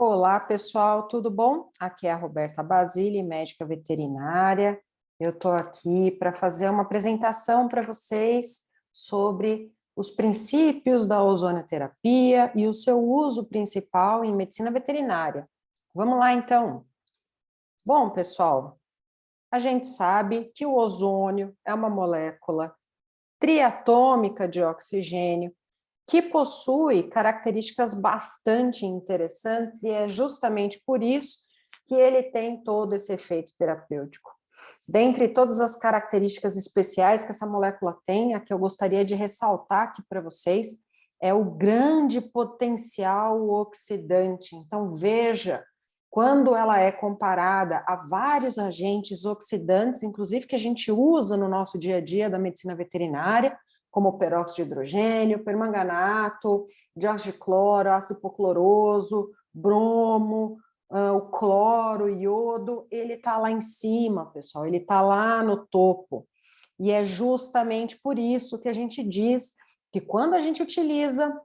Olá, pessoal, tudo bom? Aqui é a Roberta Basile, médica veterinária. Eu estou aqui para fazer uma apresentação para vocês sobre os princípios da ozonioterapia e o seu uso principal em medicina veterinária. Vamos lá, então. Bom, pessoal, a gente sabe que o ozônio é uma molécula triatômica de oxigênio que possui características bastante interessantes e é justamente por isso que ele tem todo esse efeito terapêutico. Dentre todas as características especiais que essa molécula tem, a que eu gostaria de ressaltar aqui para vocês é o grande potencial oxidante. Então, veja, quando ela é comparada a vários agentes oxidantes, inclusive que a gente usa no nosso dia a dia da medicina veterinária, como peróxido de hidrogênio, permanganato, dióxido de cloro, ácido hipocloroso, bromo, o cloro, o iodo, ele está lá em cima, pessoal, ele está lá no topo. E é justamente por isso que a gente diz que quando a gente utiliza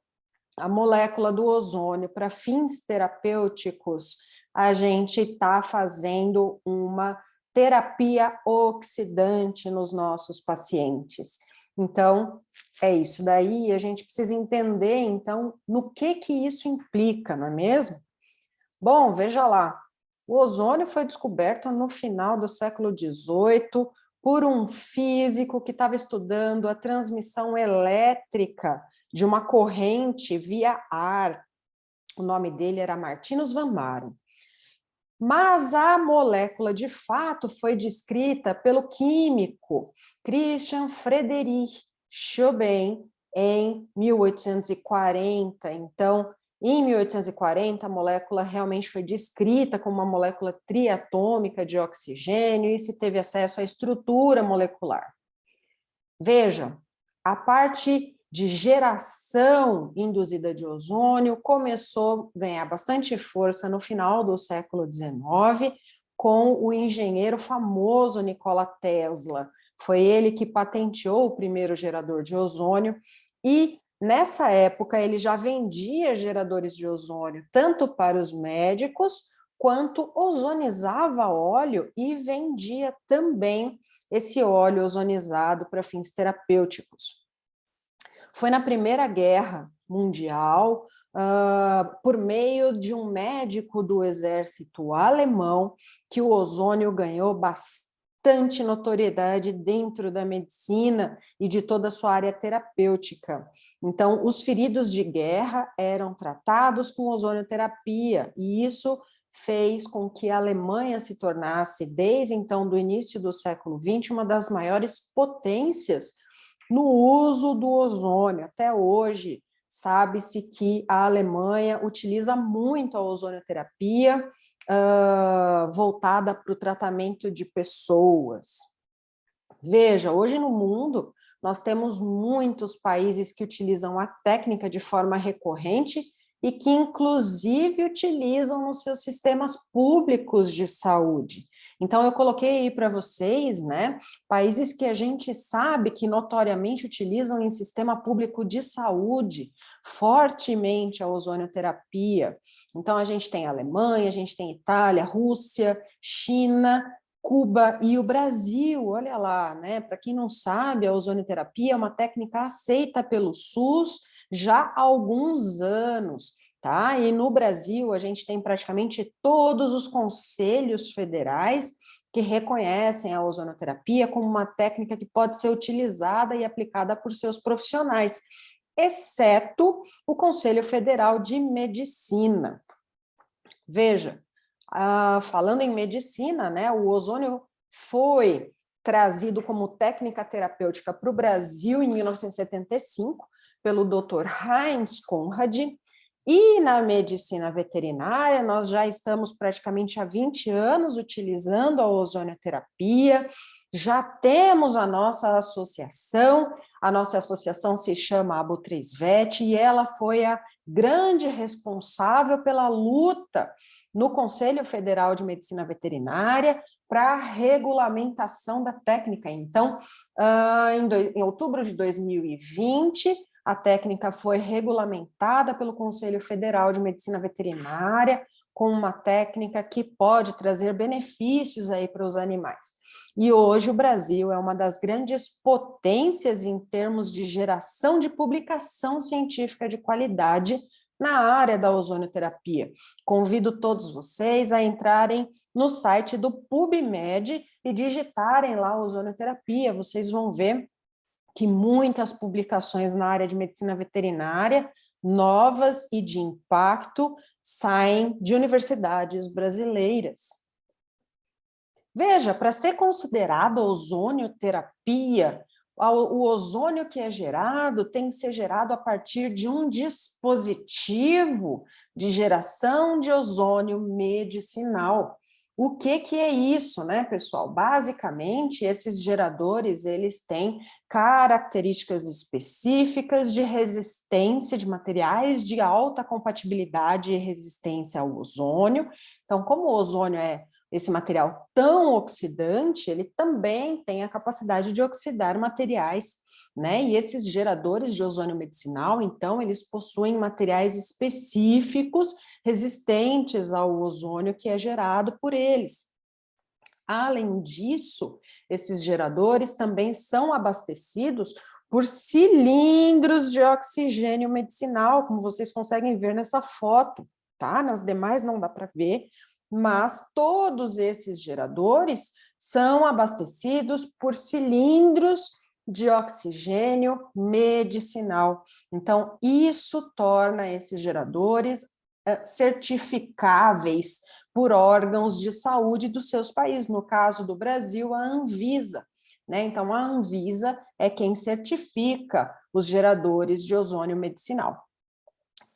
a molécula do ozônio para fins terapêuticos, a gente está fazendo uma terapia oxidante nos nossos pacientes. Então, é isso daí, a gente precisa entender, então, no que isso implica, não é mesmo? Bom, veja lá, o ozônio foi descoberto no final do século XVIII por um físico que estava estudando a transmissão elétrica de uma corrente via ar. O nome dele era Martinus van Marum. Mas a molécula, de fato, foi descrita pelo químico Christian Friedrich Schoben em 1840. Então, em 1840, a molécula realmente foi descrita como uma molécula triatômica de oxigênio e se teve acesso à estrutura molecular. Veja, a parte de geração induzida de ozônio começou a ganhar bastante força no final do século XIX com o engenheiro famoso Nikola Tesla. Foi ele que patenteou o primeiro gerador de ozônio e nessa época ele já vendia geradores de ozônio tanto para os médicos quanto ozonizava óleo e vendia também esse óleo ozonizado para fins terapêuticos. Foi na Primeira Guerra Mundial, por meio de um médico do exército alemão, que o ozônio ganhou bastante notoriedade dentro da medicina e de toda a sua área terapêutica. Então, os feridos de guerra eram tratados com ozonioterapia, e isso fez com que a Alemanha se tornasse, desde então, do início do século XX, uma das maiores potências no uso do ozônio. Até hoje, sabe-se que a Alemanha utiliza muito a ozonioterapia voltada para o tratamento de pessoas. Veja, hoje no mundo, nós temos muitos países que utilizam a técnica de forma recorrente e que, inclusive, utilizam nos seus sistemas públicos de saúde. Então, eu coloquei aí para vocês, né, países que a gente sabe que notoriamente utilizam em sistema público de saúde fortemente a ozonioterapia. Então, a gente tem a Alemanha, a gente tem Itália, Rússia, China, Cuba e o Brasil, olha lá, né? Para quem não sabe, a ozonioterapia é uma técnica aceita pelo SUS já há alguns anos, tá? E no Brasil a gente tem praticamente todos os conselhos federais que reconhecem a ozonioterapia como uma técnica que pode ser utilizada e aplicada por seus profissionais, exceto o Conselho Federal de Medicina. Veja, falando em medicina, né, o ozônio foi trazido como técnica terapêutica para o Brasil em 1975, pelo Dr. Heinz Conrad, e na medicina veterinária nós já estamos praticamente há 20 anos utilizando a ozonioterapia, já temos a nossa associação se chama Abu3Vet, e ela foi a grande responsável pela luta no Conselho Federal de Medicina Veterinária para a regulamentação da técnica. Então, em outubro de 2020, a técnica foi regulamentada pelo Conselho Federal de Medicina Veterinária com uma técnica que pode trazer benefícios aí para os animais. E hoje o Brasil é uma das grandes potências em termos de geração de publicação científica de qualidade na área da ozonioterapia. Convido todos vocês a entrarem no site do PubMed e digitarem lá ozonioterapia. Vocês vão ver que muitas publicações na área de medicina veterinária, novas e de impacto, saem de universidades brasileiras. Veja, para ser considerada ozonioterapia, o ozônio que é gerado tem que ser gerado a partir de um dispositivo de geração de ozônio medicinal. O que é isso, né, pessoal? Basicamente, esses geradores, eles têm características específicas de resistência de materiais de alta compatibilidade e resistência ao ozônio. Então, como o ozônio é esse material tão oxidante, ele também tem a capacidade de oxidar materiais, né? E esses geradores de ozônio medicinal, então, eles possuem materiais específicos resistentes ao ozônio que é gerado por eles. Além disso, esses geradores também são abastecidos por cilindros de oxigênio medicinal, como vocês conseguem ver nessa foto, tá? Nas demais não dá para ver, mas todos esses geradores são abastecidos por cilindros de oxigênio medicinal. Então, isso torna esses geradores certificáveis por órgãos de saúde dos seus países, no caso do Brasil, a Anvisa, né? Então, a Anvisa é quem certifica os geradores de ozônio medicinal.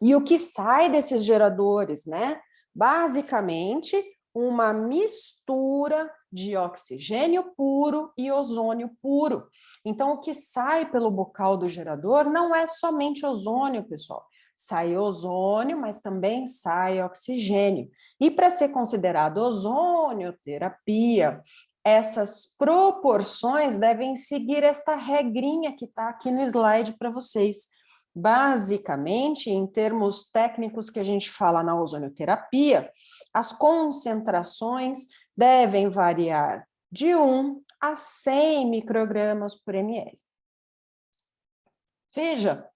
E o que sai desses geradores, né? Basicamente, uma mistura de oxigênio puro e ozônio puro. Então, o que sai pelo bocal do gerador não é somente ozônio, pessoal. Sai ozônio, mas também sai oxigênio. E para ser considerado ozonioterapia, essas proporções devem seguir esta regrinha que está aqui no slide para vocês. Basicamente, em termos técnicos que a gente fala na ozonioterapia, as concentrações devem variar de 1 a 100 microgramas por ml. Veja,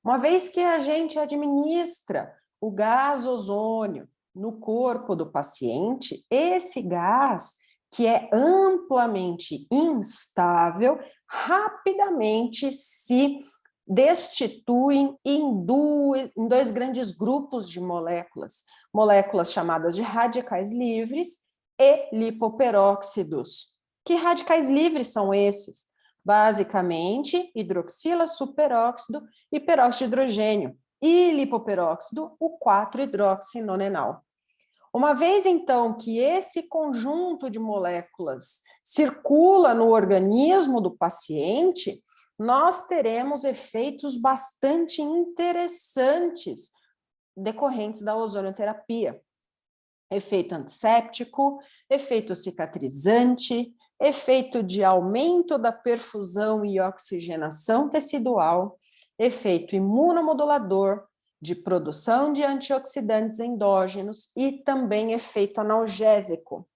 uma vez que a gente administra o gás ozônio no corpo do paciente, esse gás, que é amplamente instável, rapidamente se destituem em dois grandes grupos de moléculas, moléculas chamadas de radicais livres e lipoperóxidos. Que radicais livres são esses? Basicamente, hidroxila superóxido e peróxido de hidrogênio, e lipoperóxido, o 4-hidroxinonenal. Uma vez, então, que esse conjunto de moléculas circula no organismo do paciente, nós teremos efeitos bastante interessantes decorrentes da ozonioterapia. Efeito antisséptico, efeito cicatrizante, efeito de aumento da perfusão e oxigenação tecidual, efeito imunomodulador, de produção de antioxidantes endógenos e também efeito analgésico.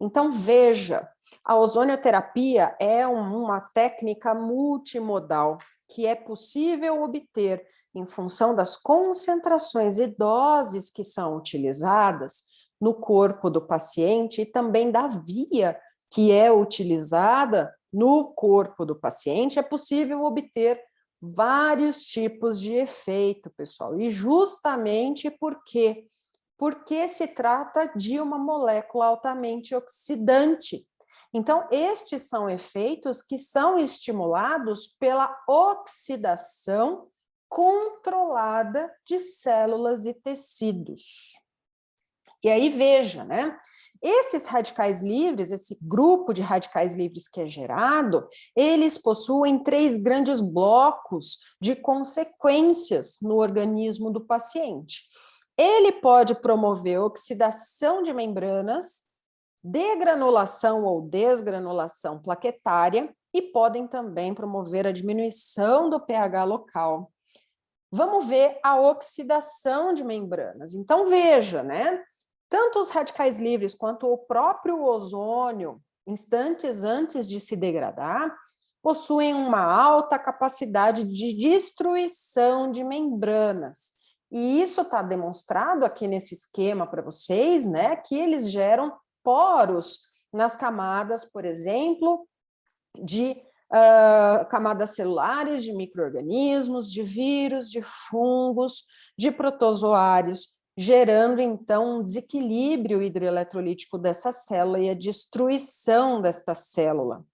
Então, veja, a ozonioterapia é uma técnica multimodal que é possível obter em função das concentrações e doses que são utilizadas no corpo do paciente e também da via que é utilizada no corpo do paciente, é possível obter vários tipos de efeito, pessoal. E justamente porque se trata de uma molécula altamente oxidante. Então, estes são efeitos que são estimulados pela oxidação controlada de células e tecidos. E aí, veja, né? Esses radicais livres, esse grupo de radicais livres que é gerado, eles possuem 3 grandes blocos de consequências no organismo do paciente. Ele pode promover oxidação de membranas, degranulação ou desgranulação plaquetária e podem também promover a diminuição do pH local. Vamos ver a oxidação de membranas. Então, veja, né? Tanto os radicais livres quanto o próprio ozônio, instantes antes de se degradar, possuem uma alta capacidade de destruição de membranas. E isso está demonstrado aqui nesse esquema para vocês, né, que eles geram poros nas camadas, por exemplo, de camadas celulares, de micro-organismos, de vírus, de fungos, de protozoários, gerando, então, um desequilíbrio hidroeletrolítico dessa célula e a destruição desta célula.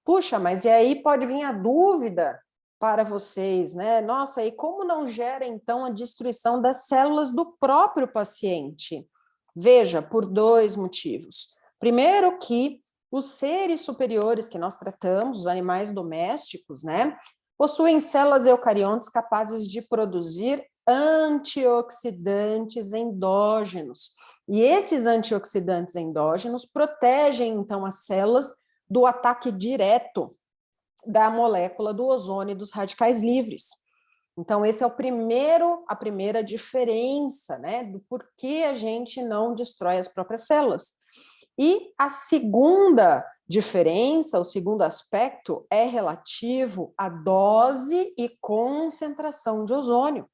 Puxa, mas e aí pode vir a dúvida para vocês, né? Nossa, e como não gera, então, a destruição das células do próprio paciente? Veja, por 2 motivos. Primeiro que os seres superiores que nós tratamos, os animais domésticos, né, possuem células eucariontes capazes de produzir antioxidantes endógenos. E esses antioxidantes endógenos protegem, então, as células do ataque direto da molécula do ozônio e dos radicais livres. Então, esse é a primeira diferença, né, do porquê a gente não destrói as próprias células. E a segunda diferença, o segundo aspecto, é relativo à dose e concentração de ozônio.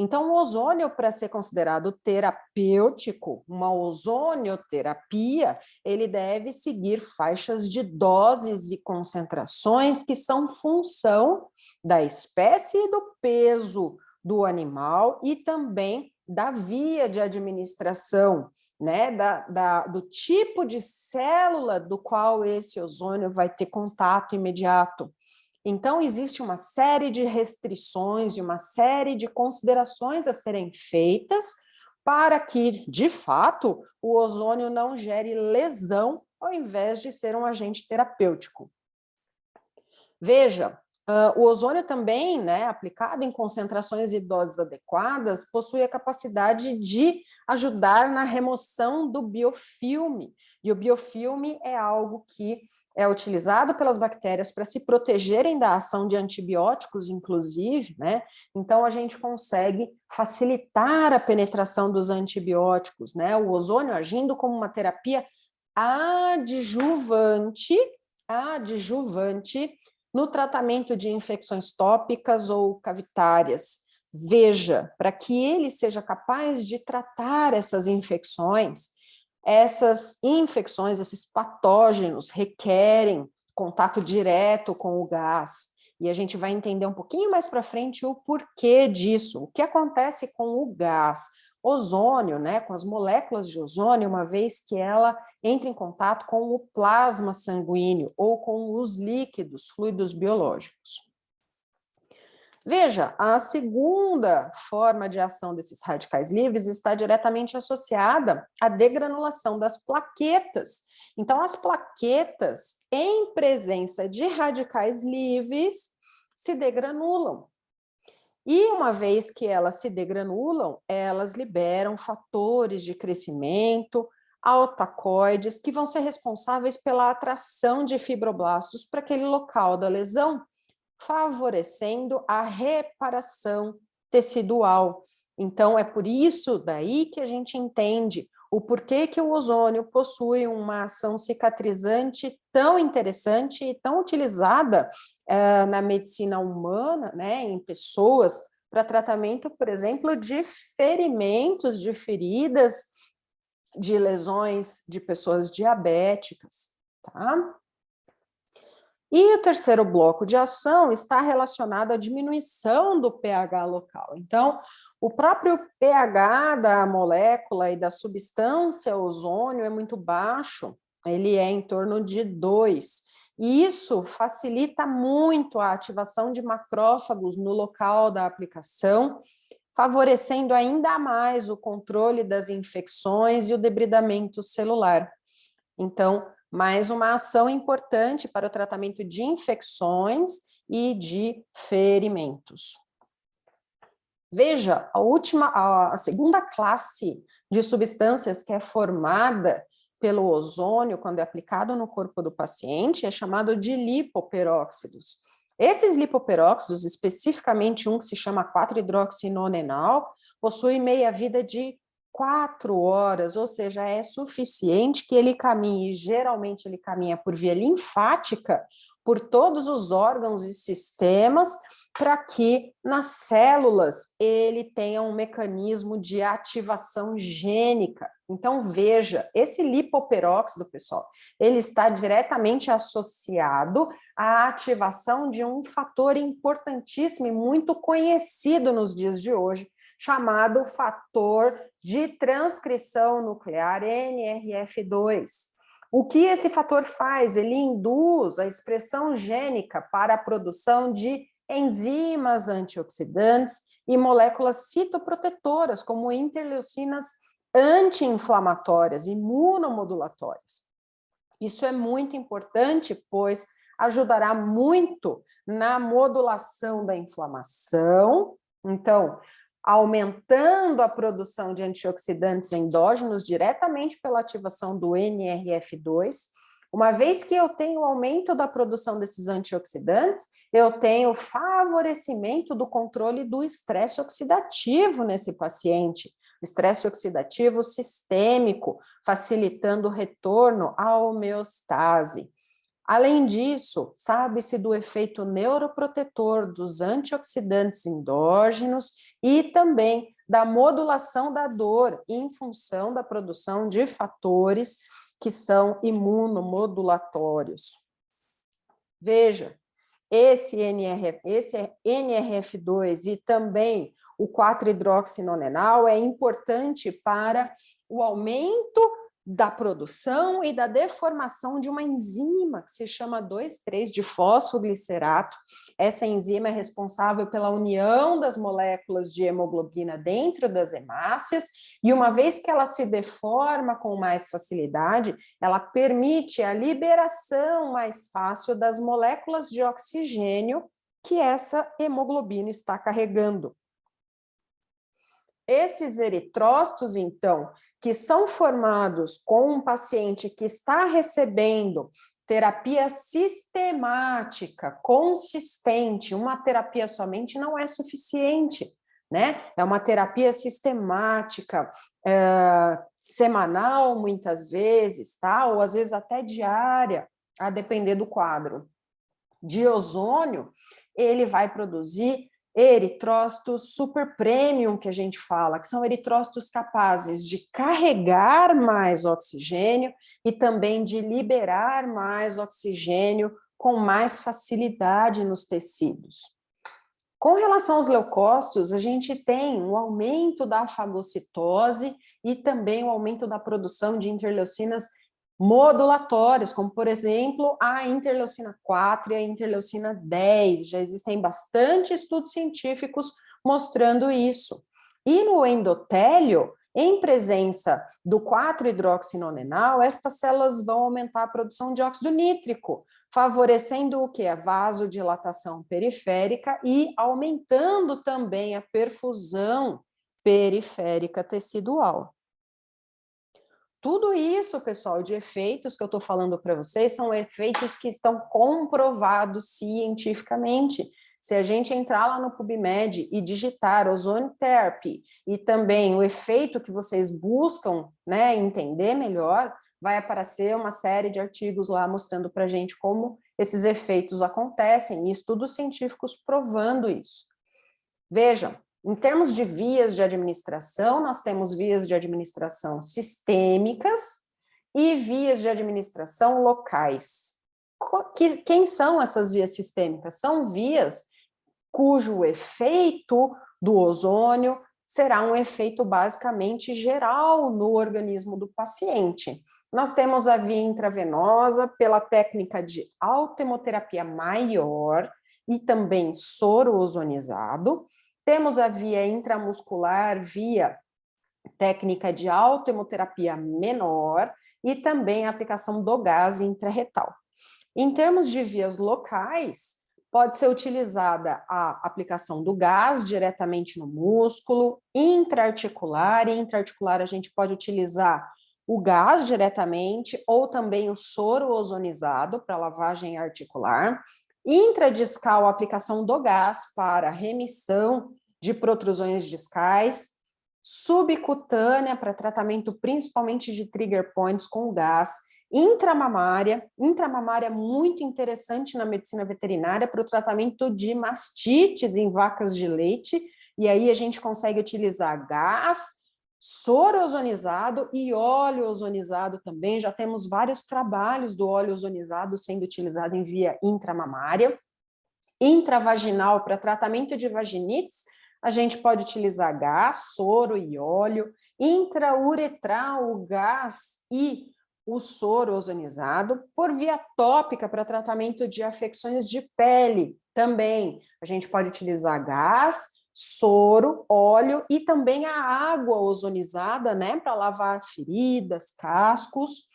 Então, o ozônio, para ser considerado terapêutico, uma ozonioterapia, ele deve seguir faixas de doses e concentrações que são função da espécie e do peso do animal e também da via de administração, né, do tipo de célula do qual esse ozônio vai ter contato imediato. Então, existe uma série de restrições e uma série de considerações a serem feitas para que, de fato, o ozônio não gere lesão ao invés de ser um agente terapêutico. Veja, o ozônio também, né, aplicado em concentrações e doses adequadas, possui a capacidade de ajudar na remoção do biofilme. E o biofilme é algo que é utilizado pelas bactérias para se protegerem da ação de antibióticos, inclusive, né? Então, a gente consegue facilitar a penetração dos antibióticos, né? O ozônio agindo como uma terapia adjuvante no tratamento de infecções tópicas ou cavitárias. Veja, para que ele seja capaz de tratar essas infecções, esses patógenos requerem contato direto com o gás. E a gente vai entender um pouquinho mais para frente o porquê disso. O que acontece com o gás? Ozônio, né, com as moléculas de ozônio, uma vez que ela entra em contato com o plasma sanguíneo ou com os líquidos, fluidos biológicos. Veja, a segunda forma de ação desses radicais livres está diretamente associada à degranulação das plaquetas. Então, as plaquetas, em presença de radicais livres, se degranulam. E uma vez que elas se degranulam, elas liberam fatores de crescimento, altacoides, que vão ser responsáveis pela atração de fibroblastos para aquele local da lesão, favorecendo a reparação tecidual. Então, é por isso daí que a gente entende o porquê que o ozônio possui uma ação cicatrizante tão interessante e tão utilizada na medicina humana, né, em pessoas, para tratamento, por exemplo, de ferimentos, de feridas, de lesões de pessoas diabéticas, tá? E o terceiro bloco de ação está relacionado à diminuição do pH local. Então, o próprio pH da molécula e da substância ozônio é muito baixo, ele é em torno de 2. E isso facilita muito a ativação de macrófagos no local da aplicação, favorecendo ainda mais o controle das infecções e o debridamento celular. Então, mais uma ação importante para o tratamento de infecções e de ferimentos. Veja, a segunda classe de substâncias que é formada pelo ozônio quando é aplicado no corpo do paciente é chamado de lipoperóxidos. Esses lipoperóxidos, especificamente um que se chama 4-hidroxinonenal, possui meia-vida de 4 horas, ou seja, é suficiente que ele caminhe, geralmente ele caminha por via linfática, por todos os órgãos e sistemas, para que nas células ele tenha um mecanismo de ativação gênica. Então, veja, esse lipoperóxido, pessoal, ele está diretamente associado à ativação de um fator importantíssimo e muito conhecido nos dias de hoje, chamado fator de transcrição nuclear, NRF2. O que esse fator faz? Ele induz a expressão gênica para a produção de enzimas antioxidantes e moléculas citoprotetoras, como interleucinas anti-inflamatórias, imunomodulatórias. Isso é muito importante, pois ajudará muito na modulação da inflamação. Então, aumentando a produção de antioxidantes endógenos diretamente pela ativação do NRF2. Uma vez que eu tenho aumento da produção desses antioxidantes, eu tenho favorecimento do controle do estresse oxidativo nesse paciente, estresse oxidativo sistêmico, facilitando o retorno à homeostase. Além disso, sabe-se do efeito neuroprotetor dos antioxidantes endógenos e também da modulação da dor em função da produção de fatores que são imunomodulatórios. Veja, esse NRF2 e também o 4-hidroxinonenal é importante para o aumento da produção e da deformação de uma enzima que se chama 2,3-difosfoglicerato. Essa enzima é responsável pela união das moléculas de hemoglobina dentro das hemácias e uma vez que ela se deforma com mais facilidade, ela permite a liberação mais fácil das moléculas de oxigênio que essa hemoglobina está carregando. Esses eritrócitos, então, que são formados com um paciente que está recebendo terapia sistemática, consistente, uma terapia somente não é suficiente, né? É uma terapia sistemática, semanal, muitas vezes, tá? Ou às vezes até diária, a depender do quadro. De ozônio, ele vai produzir eritrócitos super premium, que a gente fala, que são eritrócitos capazes de carregar mais oxigênio e também de liberar mais oxigênio com mais facilidade nos tecidos. Com relação aos leucócitos, a gente tem um aumento da fagocitose e também um aumento da produção de interleucinas modulatórias, como, por exemplo, a interleucina 4 e a interleucina 10. Já existem bastante estudos científicos mostrando isso. E no endotélio, em presença do 4-hidroxinonenal, estas células vão aumentar a produção de óxido nítrico, favorecendo o que? A vasodilatação periférica e aumentando também a perfusão periférica tecidual. Tudo isso, pessoal, de efeitos que eu estou falando para vocês, são efeitos que estão comprovados cientificamente. Se a gente entrar lá no PubMed e digitar ozone therapy e também o efeito que vocês buscam, né, entender melhor, vai aparecer uma série de artigos lá mostrando para a gente como esses efeitos acontecem e estudos científicos provando isso. Vejam, em termos de vias de administração, nós temos vias de administração sistêmicas e vias de administração locais. Quem são essas vias sistêmicas? São vias cujo efeito do ozônio será um efeito basicamente geral no organismo do paciente. Nós temos a via intravenosa pela técnica de autohemoterapia maior e também soro ozonizado. Temos a via intramuscular via técnica de autohemoterapia menor e também a aplicação do gás intrarretal. Em termos de vias locais, pode ser utilizada a aplicação do gás diretamente no músculo, intraarticular, e intraarticular a gente pode utilizar o gás diretamente ou também o soro ozonizado para lavagem articular. Intradiscal, a aplicação do gás para remissão de protrusões discais subcutânea para tratamento principalmente de trigger points com gás, intramamária é muito interessante na medicina veterinária para o tratamento de mastites em vacas de leite, e aí a gente consegue utilizar gás, soro ozonizado e óleo ozonizado também. Já temos vários trabalhos do óleo ozonizado sendo utilizado em via intramamária. Intravaginal para tratamento de vaginites, a gente pode utilizar gás, soro e óleo. Intrauretral, o gás e o soro ozonizado. Por via tópica para tratamento de afecções de pele, também a gente pode utilizar gás, soro, óleo e também a água ozonizada, né, para lavar feridas, cascos.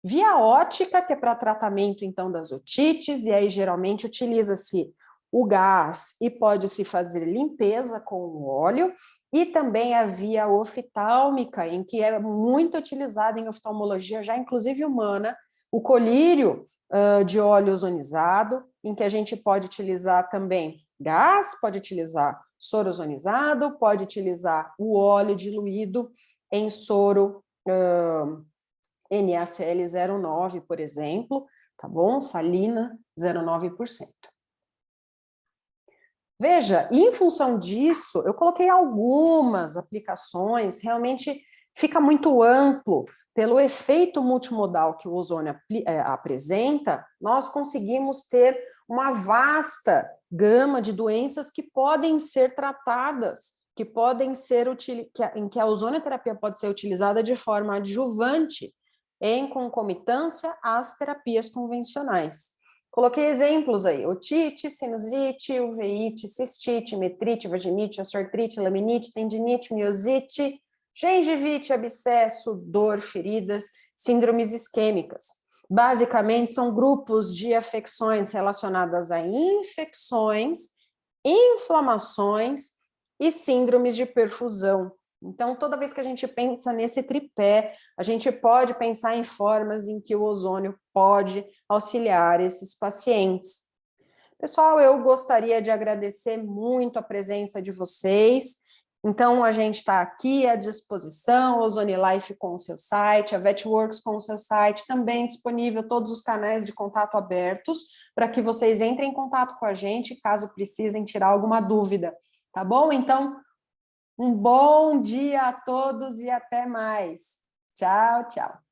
Via ótica, que é para tratamento, então, das otites, e aí geralmente utiliza-se o gás e pode-se fazer limpeza com o óleo, e também a via oftálmica, em que é muito utilizada em oftalmologia, já inclusive humana, o colírio de óleo ozonizado, em que a gente pode utilizar também gás, pode utilizar soro ozonizado, pode utilizar o óleo diluído em soro NaCl 0,9, por exemplo, tá bom? Salina 0,9%. Veja, e em função disso, eu coloquei algumas aplicações, realmente fica muito amplo. Pelo efeito multimodal que o ozônio apresenta, nós conseguimos ter uma vasta gama de doenças que podem ser tratadas, que podem ser em que a ozonioterapia pode ser utilizada de forma adjuvante, em concomitância às terapias convencionais. Coloquei exemplos aí: otite, sinusite, uveíte, cistite, metrite, vaginite, osteoartrite, laminite, tendinite, miosite, gengivite, abscesso, dor, feridas, síndromes isquêmicas. Basicamente, são grupos de afecções relacionadas a infecções, inflamações e síndromes de perfusão. Então, toda vez que a gente pensa nesse tripé, a gente pode pensar em formas em que o ozônio pode auxiliar esses pacientes. Pessoal, eu gostaria de agradecer muito a presença de vocês. Então, a gente está aqui à disposição, Ozone Life com o seu site, a Vetworks com o seu site, também disponível todos os canais de contato abertos, para que vocês entrem em contato com a gente, caso precisem tirar alguma dúvida, tá bom? Então, um bom dia a todos e até mais. Tchau, tchau.